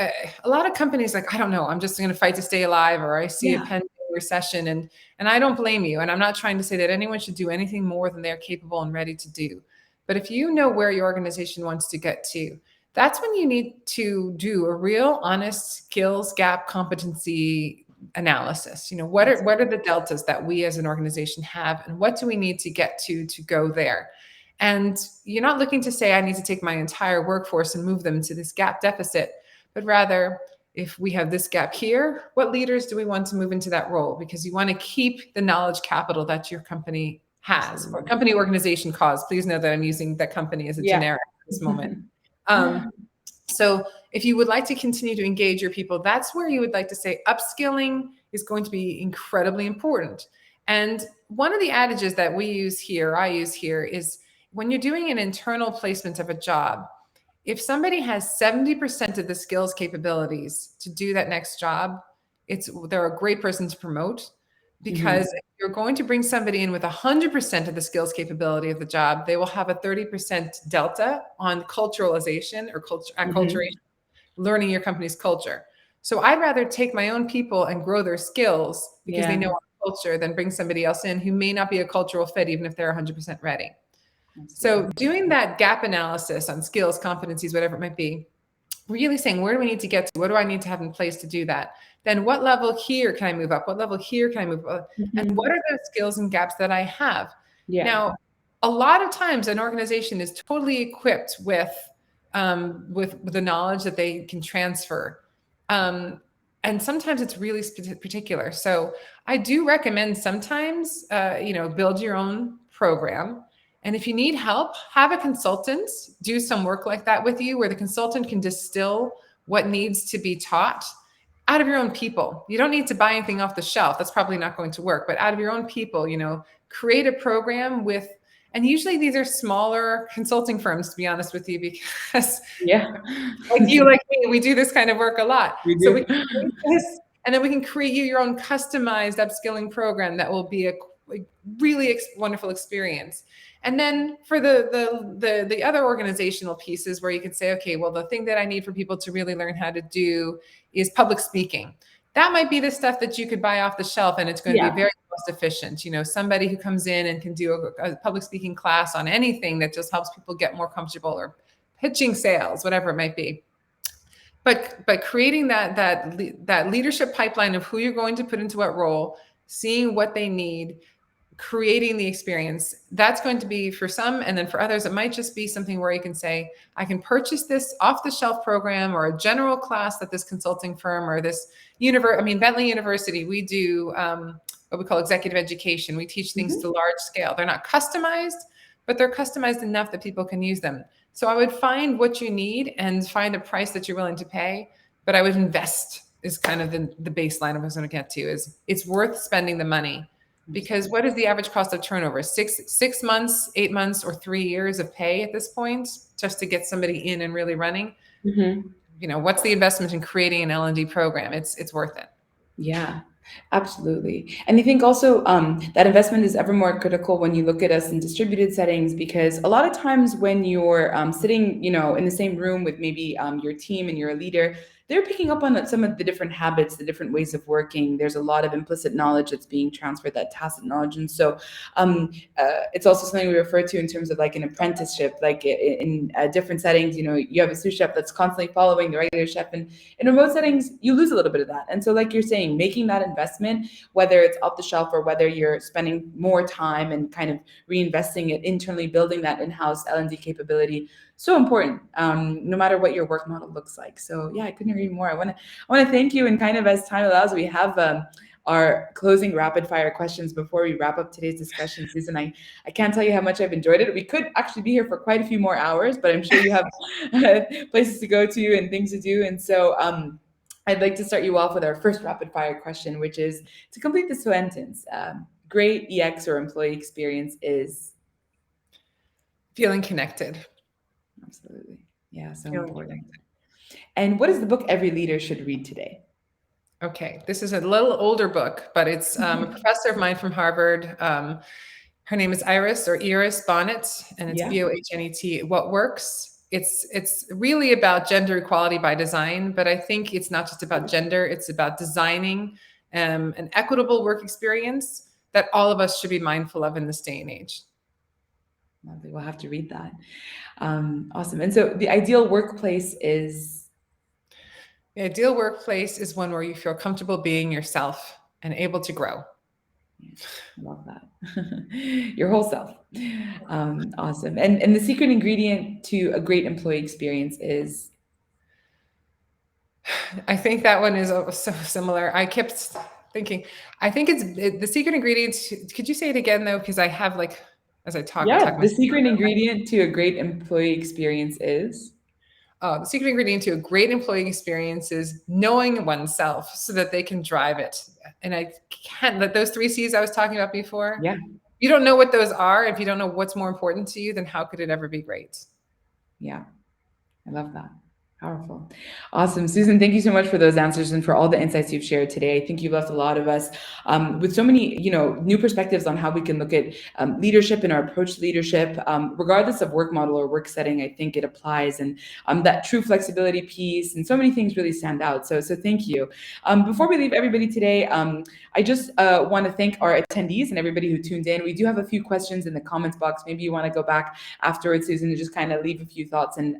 a lot of companies like, I don't know, I'm just going to fight to stay alive, or I see a Yeah. pending recession, and I don't blame you. And I'm not trying to say that anyone should do anything more than they're capable and ready to do. But if you know where your organization wants to get to, that's when you need to do a real honest skills gap competency analysis. What are the deltas that we as an organization have, and what do we need to get to go there? And you're not looking to say, I need to take my entire workforce and move them to this gap deficit, but rather, if we have this gap here, what leaders do we want to move into that role? Because you want to keep the knowledge capital that your company has, or Absolutely. company organization cause. Please know that I'm using that company as a Yeah. generic at this moment. So if you would like to continue to engage your people, that's where you would like to say upskilling is going to be incredibly important. And one of the adages that we use here, I use here, is when you're doing an internal placement of a job, if somebody has 70% of the skills capabilities to do that next job, they're a great person to promote, because if you're going to bring somebody in with 100% of the skills capability of the job, they will have a 30% delta on culturalization or acculturation, learning your company's culture. So I'd rather take my own people and grow their skills because they Yeah. know our culture than bring somebody else in who may not be a cultural fit, even if they're 100% ready. So Absolutely. doing that gap analysis on skills, competencies, whatever it might be, really saying, where do we need to get to? What do I need to have in place to do that? Then what level here can I move up? What level here can I move up? And what are the skills and gaps that I have? Yeah. Now, a lot of times an organization is totally equipped with the knowledge that they can transfer. And sometimes it's really particular. So I do recommend sometimes, build your own program. And if you need help, have a consultant do some work like that with you, where the consultant can distill what needs to be taught out of your own people. You don't need to buy anything off the shelf. That's probably not going to work, but out of your own people, create a program with, and usually these are smaller consulting firms, to be honest with you, because Yeah. like you, like me, we do this kind of work a lot. We So we do. can create this, and then we can create you your own customized upskilling program that will be a really wonderful experience. And then for the other organizational pieces, where you could say, okay, well, the thing that I need for people to really learn how to do is public speaking. That might be the stuff that you could buy off the shelf, and it's going to be Yeah. very cost efficient. Somebody who comes in and can do a public speaking class on anything that just helps people get more comfortable, or pitching sales, whatever it might be. But creating that leadership pipeline of who you're going to put into what role, seeing what they need, creating the experience, that's going to be for some. And then for others, it might just be something where you can say, I can purchase this off the shelf program, or a general class that this consulting firm or this Bentley University, we do what we call executive education. We teach things to large scale. They're not customized, but they're customized enough that people can use them. So I would find what you need and find a price that you're willing to pay, but I would invest, is kind of the baseline I was going to get to, is it's worth spending the money. Because what is the average cost of turnover? Six months, 8 months, or 3 years of pay at this point, just to get somebody in and really running. What's the investment in creating an L&D program? It's worth it. Yeah, absolutely. And I think also that investment is ever more critical when you look at us in distributed settings, because a lot of times when you're sitting, in the same room with maybe your team and you're a leader, they're picking up on some of the different habits, the different ways of working. There's a lot of implicit knowledge that's being transferred, that tacit knowledge. And so it's also something we refer to in terms of like an apprenticeship, like in different settings, you have a sous chef that's constantly following the regular chef, and in remote settings, you lose a little bit of that. And so like you're saying, making that investment, whether it's off the shelf or whether you're spending more time and kind of reinvesting it internally, building that in-house L&D capability, so important, no matter what your work model looks like. So yeah, I couldn't agree more. I want to thank you, and kind of as time allows, we have our closing rapid fire questions before we wrap up today's discussion. Susan, I can't tell you how much I've enjoyed it. We could actually be here for quite a few more hours, but I'm sure you have places to go to and things to do. And so I'd like to start you off with our first rapid fire question, which is to complete the sentence. Great EX or employee experience is? Feeling connected. Absolutely. Yeah, so Feeling important. connected. And what is the book every leader should read today? Okay, this is a little older book, but it's a professor of mine from Harvard. Her name is Iris Bonnet, and it's Yeah. Bohnet. What works? It's really about gender equality by design, but I think it's not just about gender. It's about designing an equitable work experience that all of us should be mindful of in this day and age. Lovely. We'll have to read that. Awesome. And so the ideal workplace is. The ideal workplace is one where you feel comfortable being yourself and able to grow. I love that. Your whole self. Awesome. And the secret ingredient to a great employee experience is. I think that one is so similar. I kept thinking, I think the secret ingredient. Could you say it again though? Because I have like, as I talk, I Yeah, talk the myself. secret ingredient to a great employee experience is. The secret ingredient to a great employee experience is knowing oneself so that they can drive it. And I can't let those 3 C's I was talking about before. Yeah. You don't know what those are. If you don't know what's more important to you, then how could it ever be great? Yeah. I love that. Powerful. Awesome. Susan, thank you so much for those answers and for all the insights you've shared today. I think you've left a lot of us with so many, new perspectives on how we can look at leadership and our approach to leadership, regardless of work model or work setting. I think it applies, and that true flexibility piece and so many things really stand out. So thank you. Before we leave everybody today, I just want to thank our attendees and everybody who tuned in. We do have a few questions in the comments box. Maybe you want to go back afterwards, Susan, and just kind of leave a few thoughts and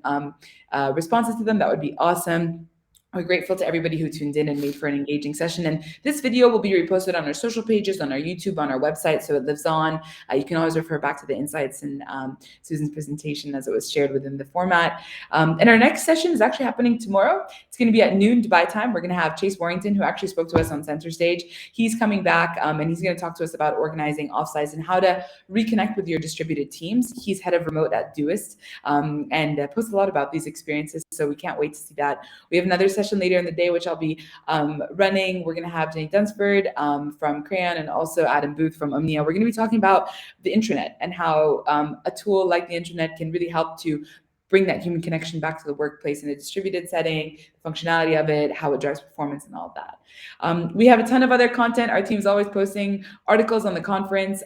responses to them. That would be awesome. We're grateful to everybody who tuned in and made for an engaging session. And this video will be reposted on our social pages, on our YouTube, on our website, so it lives on. You can always refer back to the insights in Susan's presentation as it was shared within the format. And our next session is actually happening tomorrow. It's going to be at noon Dubai time. We're going to have Chase Warrington, who actually spoke to us on Center Stage. He's coming back and he's going to talk to us about organizing offsites and how to reconnect with your distributed teams. He's head of remote at Doist and posts a lot about these experiences. So we can't wait to see that. We have another session later in the day, which I'll be running. We're going to have Jenny Dunsford from Crayon and also Adam Booth from Omnia. We're going to be talking about the intranet and how a tool like the intranet can really help to bring that human connection back to the workplace in a distributed setting, the functionality of it, how it drives performance and all of that. We have a ton of other content. Our team's always posting articles on the conference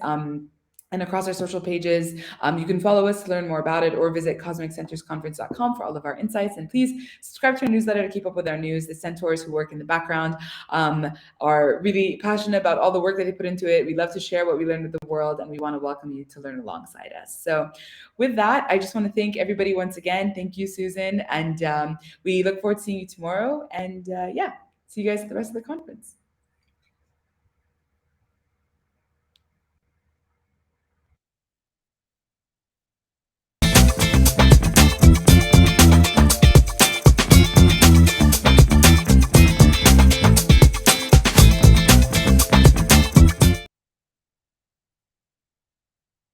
and across our social pages. You can follow us to learn more about it or visit cosmiccentersconference.com for all of our insights. And please subscribe to our newsletter to keep up with our news. The Centaurs who work in the background are really passionate about all the work that they put into it. We love to share what we learn with the world, and we want to welcome you to learn alongside us. So with that, I just want to thank everybody once again. Thank you, Susan. And we look forward to seeing you tomorrow. And see you guys at the rest of the conference.